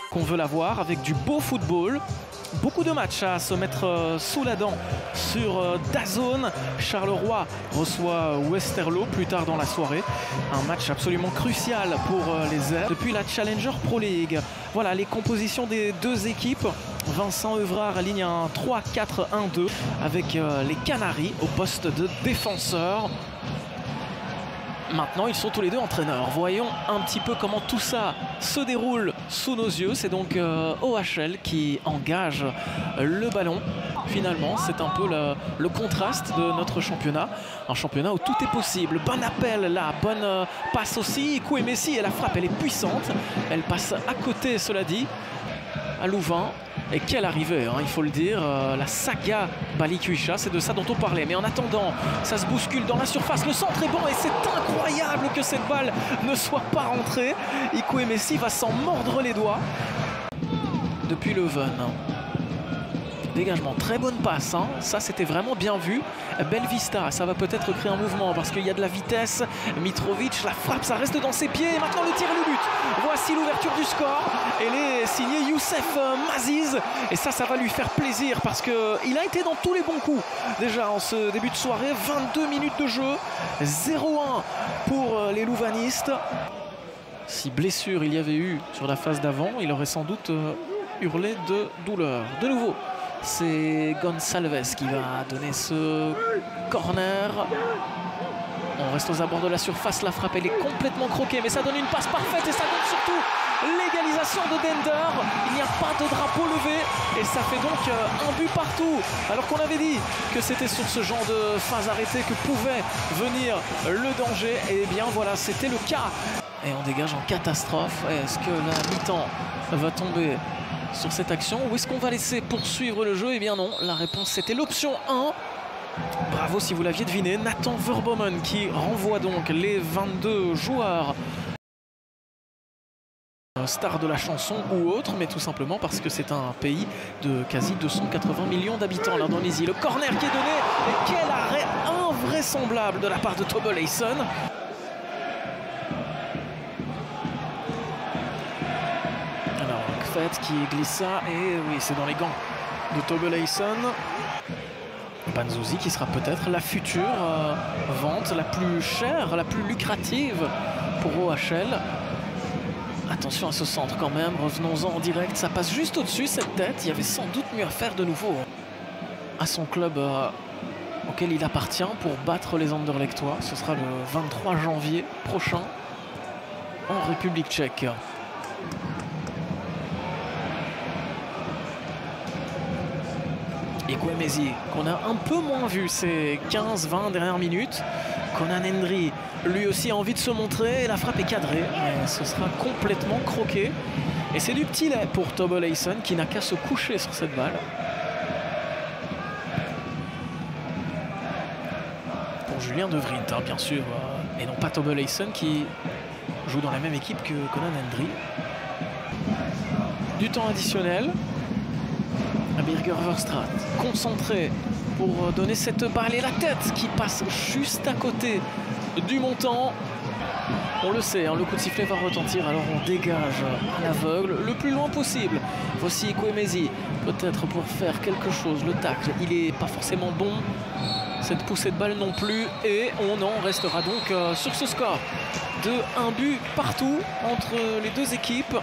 Qu'on veut la voir avec du beau football. Beaucoup de matchs à se mettre sous la dent sur DAZN. Charleroi reçoit Westerlo plus tard dans la soirée. Un match absolument crucial pour les Airs. Depuis la Challenger Pro League. Voilà les compositions des deux équipes. Vincent Evrard aligne un 3-4-1-2 avec les Canaries au poste de défenseur. Maintenant, ils sont tous les deux entraîneurs. Voyons un petit peu comment tout ça se déroule sous nos yeux. C'est donc OHL qui engage le ballon. Finalement, c'est un peu le contraste de notre championnat. Un championnat où tout est possible. Bon appel là, bonne passe aussi. Koué Messi et la frappe, elle est puissante. Elle passe à côté, cela dit, à Louvain. Et quelle arrivée, hein, il faut le dire, la saga Balikwisha, c'est de ça dont on parlait. Mais en attendant, ça se bouscule dans la surface, le centre est bon et c'est incroyable que cette balle ne soit pas rentrée. Koué Messi va s'en mordre les doigts. Depuis Leuven. Dégagement, très bonne passe, hein. Ça c'était vraiment bien vu. Belle vista, ça va peut-être créer un mouvement parce qu'il y a de la vitesse. Mitrovic, la frappe, ça reste dans ses pieds. Et maintenant le tir et le but. Voici l'ouverture du score. Elle est signée Youssef Maziz. Et ça va lui faire plaisir parce qu'il a été dans tous les bons coups. Déjà en ce début de soirée, 22 minutes de jeu. 0-1 pour les louvanistes. Si blessure il y avait eu sur la phase d'avant, il aurait sans doute hurlé de douleur. De nouveau. C'est Gonçalves qui va donner ce corner. On reste aux abords de la surface. La frappe, elle est complètement croquée. Mais ça donne une passe parfaite. Et ça donne surtout l'égalisation de Dender. Il n'y a pas de drapeau levé. Et ça fait donc un but partout. Alors qu'on avait dit que c'était sur ce genre de phase arrêtée que pouvait venir le danger. Et bien voilà, c'était le cas. Et on dégage en catastrophe. Est-ce que la mi-temps va tomber sur cette action ou est-ce qu'on va laisser poursuivre le jeu? Eh bien non, la réponse c'était l'option 1. Bravo si vous l'aviez deviné. Nathan Verbomen qui renvoie donc les 22 joueurs stars de la chanson ou autre, mais tout simplement parce que c'est un pays de quasi 280 millions d'habitants, l'Indonésie. Le corner qui est donné et quel arrêt invraisemblable de la part de Tobbe-Leison. Qui glisse ça et oui, c'est dans les gants de Tobbe-Leison. Banzuzi qui sera peut-être la future vente la plus chère, la plus lucrative pour OHL. Attention à ce centre quand même, revenons-en en direct, ça passe juste au-dessus cette tête. Il y avait sans doute mieux à faire de nouveau à son club auquel il appartient pour battre les Anderlechtois. Ce sera le 23 janvier prochain en République tchèque. Et Koué Messi, qu'on a un peu moins vu ces 15-20 dernières minutes. Conan Hendry, lui aussi a envie de se montrer. La frappe est cadrée, mais ce sera complètement croqué. Et c'est du petit lait pour Tobbe-Leison qui n'a qu'à se coucher sur cette balle. Pour Julien De Vriend, hein, bien sûr. Et non pas Tobbe-Leison qui joue dans la même équipe que Conan Hendry. Du temps additionnel. Birger Verstraat concentré pour donner cette balle et la tête qui passe juste à côté du montant. On le sait, hein, le coup de sifflet va retentir, alors on dégage à l'aveugle le plus loin possible. Voici Koué Messi, peut-être pour faire quelque chose. Le tacle, il n'est pas forcément bon. Cette poussée de balle non plus. Et on en restera donc sur ce score de 1 but partout entre les deux équipes.